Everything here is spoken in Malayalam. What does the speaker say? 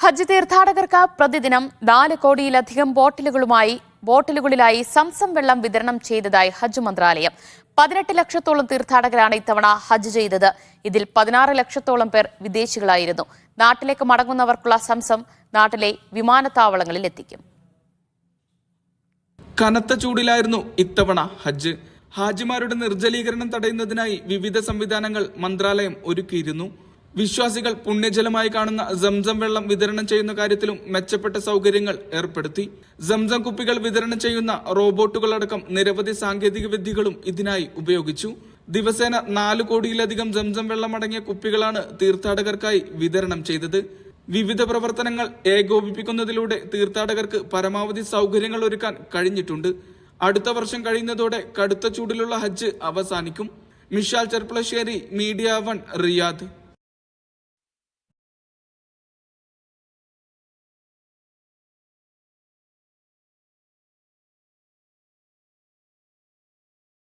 ഹജ്ജ് തീർത്ഥാടകർക്ക് പ്രതിദിനം 4 കോടിയിലധികം ബോട്ടിലുകളിലായി സംസം വെള്ളം വിതരണം ചെയ്തതായി ഹജ്ജ് മന്ത്രാലയം. 18 ലക്ഷത്തോളം തീർത്ഥാടകരാണ് ഇത്തവണ ഹജ്ജ് ചെയ്തത്. ഇതിൽ 16 ലക്ഷത്തോളം പേർ വിദേശികളായിരുന്നു. നാട്ടിലേക്ക് മടങ്ങുന്നവർക്കുള്ള സംസം നാട്ടിലെ വിമാനത്താവളങ്ങളിൽ എത്തിക്കും. കനത്ത ചൂടിലായിരുന്നു ഇത്തവണ ഹജ്ജ്. ഹാജിമാരുടെ നിർജ്ജലീകരണം തടയുന്നതിനായി വിവിധ സംവിധാനങ്ങൾ മന്ത്രാലയം ഒരുക്കിയിരുന്നു. വിശ്വാസികൾ പുണ്യജലമായി കാണുന്ന സംസം വെള്ളം വിതരണം ചെയ്യുന്ന കാര്യത്തിലും മെച്ചപ്പെട്ട സൗകര്യങ്ങൾ ഏർപ്പെടുത്തി. സംസം കുപ്പികൾ വിതരണം ചെയ്യുന്ന റോബോട്ടുകളടക്കം നിരവധി സാങ്കേതിക വിദ്യകളും ഇതിനായി ഉപയോഗിച്ചു. ദിവസേന 4 കോടിയിലധികം സംസം വെള്ളം അടങ്ങിയ കുപ്പികളാണ് തീർത്ഥാടകർക്കായി വിതരണം ചെയ്തത്. വിവിധ പ്രവർത്തനങ്ങൾ ഏകോപിപ്പിക്കുന്നതിലൂടെ തീർത്ഥാടകർക്ക് പരമാവധി സൗകര്യങ്ങൾ ഒരുക്കാൻ കഴിഞ്ഞിട്ടുണ്ട്. അടുത്ത വർഷം കഴിയുന്നതോടെ കടുത്ത ചൂടിലുള്ള ഹജ്ജ് അവസാനിക്കും. Mishal Cherpulassery, media 1, Riyadh.